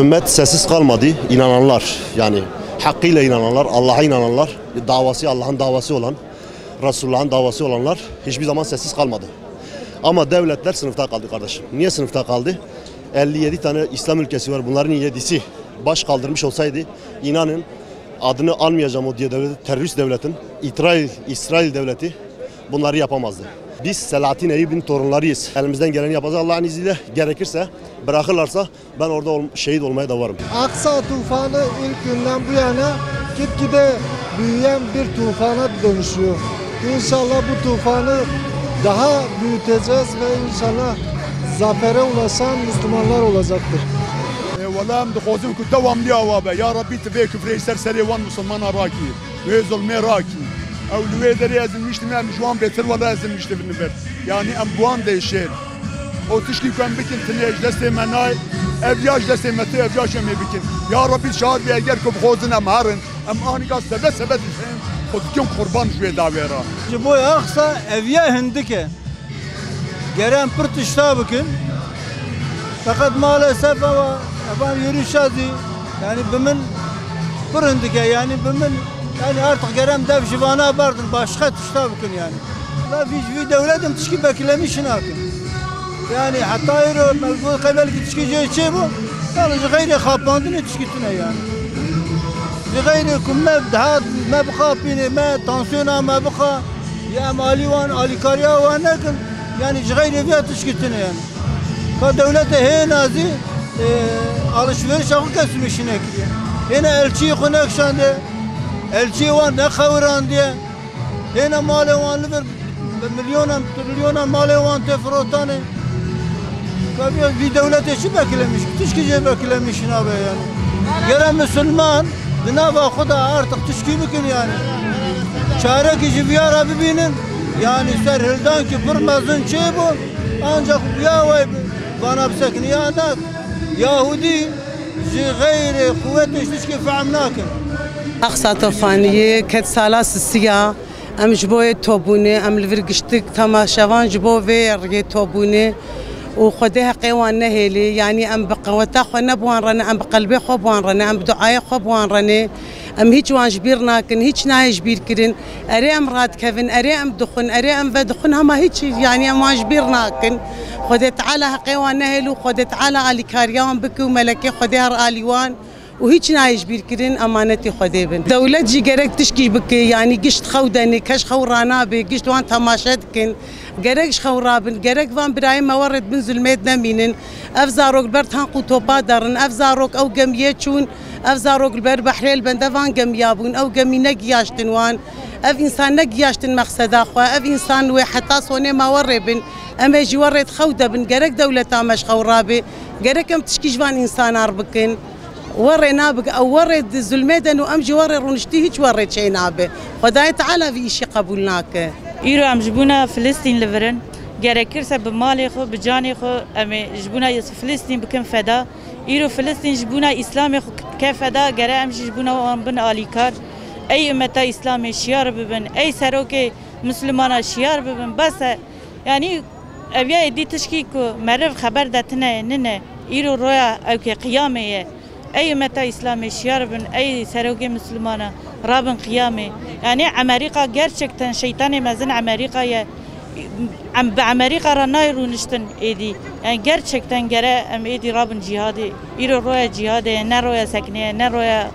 Ümmet sessiz kalmadı. İnananlar, yani hakkıyla inananlar, Allah'a inananlar, davası Allah'ın davası olan, Resulullah'ın davası olanlar hiçbir zaman sessiz kalmadı. Ama devletler sınıfta kaldı kardeşim. Niye sınıfta kaldı? 57 tane İslam ülkesi var. Bunların 7'si baş kaldırmış olsaydı, inanın, adını almayacağım o diye devlet, terörist devletin, İsrail devleti bunları yapamazdı. Biz Selahattin Eyyubi'nin torunlarıyız. Elimizden geleni yapacağız Allah'ın izniyle. Gerekirse bırakırlarsa ben orada şehit olmaya da varım. Aksa tufanı ilk günden bu yana gitgide büyüyen bir tufana dönüşüyor. İnşallah bu tufanı daha büyüteceğiz ve inşallah zafere ulaşan Müslümanlar olacaktır. والله دخوزم كنت دوام لي اوابا يا ربي تبي كفري سرسري وان مسلمان راكي ويزل مي راكي او الويدر لازم يشتمي مجوان بيتر ولا لازم يشتمي النبر يعني ام بوان دي شير او تشكي كان بكن تنيج دستي مناي افياج دستي متي افياج مي بكن يا ربي شهاد بي اگر كبخوزن ام هارن ام اني قاس سبت خودكم قربان شوي داويرا جبو اقصى افيا هندكه جرام برت اشتابكن فقط maalesef efendim yürüyüşazi yani bimin pırındıke yani bimin yani artık gerem dev jivana bardın başka tuştabıkın yani. La vi devletim tişki beklemişin hakim. Yani hatta yürü mevcut kabel tişki şey bu. Yani gayri kapandın tişkitine yani. Gayri kumme daha ma bqa bini ma tansiyona ma bqa ya maliwan alikariya ve nekin yani gayri bir tişkitine yani. Ka devlete he nazi alışveriş hakkı kesmişine ki. Yine elçiyi konakşandı, elçiyi var ne kavran diye. Yine malevanlı bir trilyona malevan tefrotanı. Kabiye bir devlet işi beklemiş, tüşkice beklemişin abi yani. Gelen Müslüman, Cenab-ı Huda artık tüşki bükün yani. Çare ki jiviyar abibinin, yani serhildan ki pırmazın çiğ bu, ancak ya vay bana bsakni ya anak. يهودي غير قوتنا تشكي فعمناكن أقصى طوفانية كت سالاس السيا أم جبوي توبوني أم الفرقشتك تماشوان جبو في توبوني وخديها قوان نهيلي يعني أم بقوتا خو نبوان رنا أم بقلبي خو بوان رنا أم بدعاي خو بوان رنا أم هيج وان جبيرناكن هيج ناي جبير كرين أري أم راد كفن أري أم دخن أري أم بدخن هما هيج يعني أم وان جبيرناكن خدت على قوان نهلو خدت على علي كاريان بكو ملكي خديها اليوان وهيج نايج بيركرين امانتي خديبن دولت جي جرك تشكي بك يعني قشت خودني كش خورانا بي قشت وان تماشتكن جركش خورابن جرك فان برايم مورد من زلميت نمينن افزاروك برتان قوتو بادرن افزاروك او جميتشون افزاروك البر بحريل بندفان جميابون او جمينك ياشتن وان اف انسان نقياشتن مقصد اخوا اف انسان وحتى صوني ما وربن اما جي وريت خوده بن جرك دولتا مش خورابي جرك ام تشكي جوان انسان اربكن وري نابق او ورد زلميدن وامجي وري رونشتي هيك وريت شي نابه خداي تعالى في شيء قبولناك ايرو ام جبونا فلسطين لفرن جركرسه بمالي خو بجاني خو ام جبونا فلسطين بكم فدا ايرو فلسطين جبونا اسلامي خو كفدا جرا ام جبونا بن اليكار اي متى اسلامي شيار ببن اي سروكي مسلمانا شيار ببن بس يعني ابي دي تشكيكو معرف خبر دتنا ننه ايرو رويا او قيامه اي متى اسلامي شيار بن اي سروكي مسلمانا رابن قيامه يعني امريكا gerçekten şeytanı mezin Amerika ya Amerika ranayru nişten edi yani gerçekten gere em edi rabın cihadı iro roya cihadı ne roya sakniye ne roya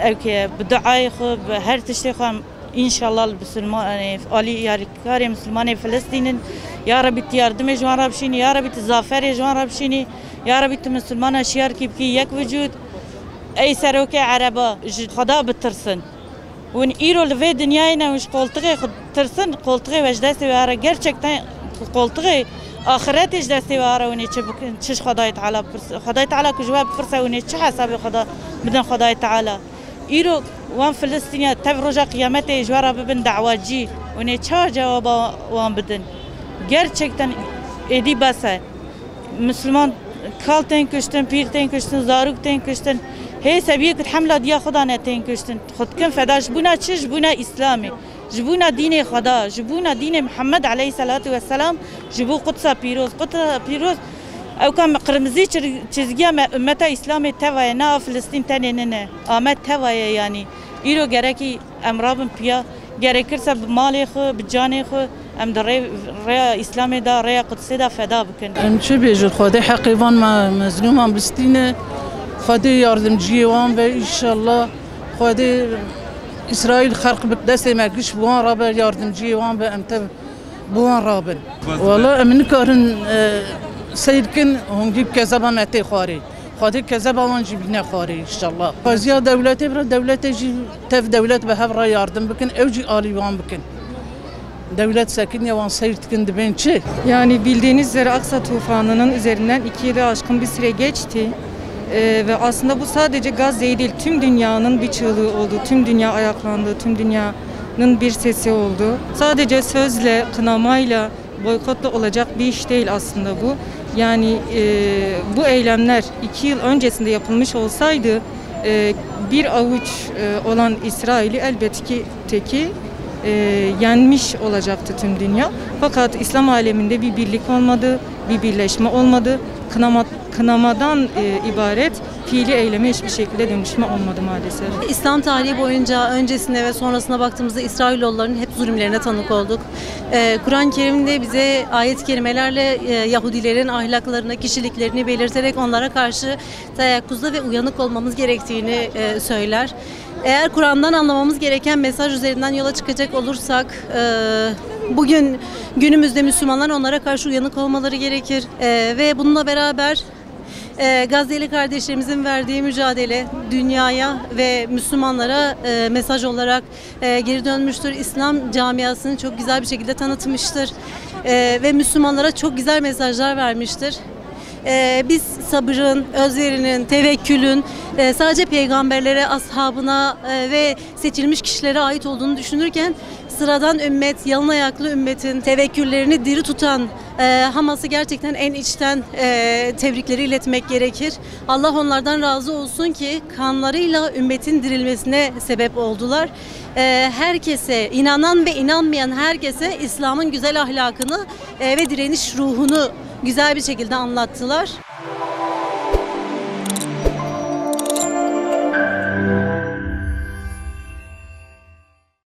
evke bduay khub her tişte kham inşallah Müslüman yani ali yarikari Müslümanı Filistin'in ya Rabbi yardım ejwan rabşini ya Rabbi zafer ejwan rabşini ya Rabbi Müslümana şiar ki yek vücut ey seroke araba خدا بترسن ون ايرو لفي دنيانا وش قولتغي ترسن قولتغي وش دستي واره gerçekten قولتغي اخرتي وش دستي واره وني تشش خداي تعالى خداي تعالى كجواب فرصه وني تش حسابي خدا بدن خداي تعالى ايرو وان فلسطينيا تفرج قيامته جواره ببن دعواجي وني تش جواب وان بدن gerçekten edi basa مسلمان كالتين كشتن بيرتين كشتن زاروكتين كشتن هي سبيك الحملة ديا خدا نتين كشتن خد كم فدا جبونا تش جبونا إسلامي جبونا دين خدا جبونا دين محمد عليه الصلاة والسلام جبو قدس بيروز او كان قرمزي çizgiye ümmete İslam'ı tevaya na Filistin tenene Ahmet tevaya yani İro gereki emrabın piya gerekirse mali xo bicani xo em de re İslam'ı da re Kudüs'ü da feda bükün. Em çi bêjin Xwedê heqîvan mezlûman Filistînê Xwedê yardımciyê wan be inşallah Xwedê İsrail xelq bi destê me giş bi wan rabe yardımciyê wan be em te bi wan rabin. Wala em nikarin seyr bikin hûn kezeba me tê xwarê. Xwedê kezeba wan jî bîne xwarê inşallah. Xweziya dewletê bira dewletê jî tev dewlet bi hev re yardım bikin ew jî alî wan bikin. Devlet sekiniye wan seyr dikin dibên çi? Yani bildiğiniz üzere Aksa tufanının üzerinden 2 yılı aşkın bir süre geçti. Ve aslında bu sadece Gazze'yi değil tüm dünyanın bir çığlığı oldu. Tüm dünya ayaklandı, tüm dünyanın bir sesi oldu. Sadece sözle, kınamayla, boykotla olacak bir iş değil aslında bu. Yani bu eylemler 2 yıl öncesinde yapılmış olsaydı bir avuç olan İsrail'i elbette ki yenmiş olacaktı tüm dünya. Fakat İslam aleminde bir birlik olmadı, bir birleşme olmadı. Kınamadan ibaret fiili eyleme hiçbir şekilde dönüşme olmadı maalesef. İslam tarihi boyunca öncesine ve sonrasına baktığımızda İsrailoğullarının hep zulümlerine tanık olduk. Kur'an-ı Kerim'de bize ayet-i kerimelerle Yahudilerin ahlaklarını, kişiliklerini belirterek onlara karşı teyakkuzda ve uyanık olmamız gerektiğini söyler. Eğer Kur'an'dan anlamamız gereken mesaj üzerinden yola çıkacak olursak bugün günümüzde Müslümanlar onlara karşı uyanık olmaları gerekir ve bununla beraber Gazze'li kardeşlerimizin verdiği mücadele dünyaya ve Müslümanlara mesaj olarak geri dönmüştür. İslam camiasını çok güzel bir şekilde tanıtmıştır ve Müslümanlara çok güzel mesajlar vermiştir. Biz sabırın, özverinin, tevekkülün sadece peygamberlere, ashabına ve seçilmiş kişilere ait olduğunu düşünürken sıradan ümmet, yalın ayaklı ümmetin tevekküllerini diri tutan Hamas'ı gerçekten en içten tebrikleri iletmek gerekir. Allah onlardan razı olsun ki kanlarıyla ümmetin dirilmesine sebep oldular. Herkese, inanan ve inanmayan herkese İslam'ın güzel ahlakını ve direniş ruhunu güzel bir şekilde anlattılar.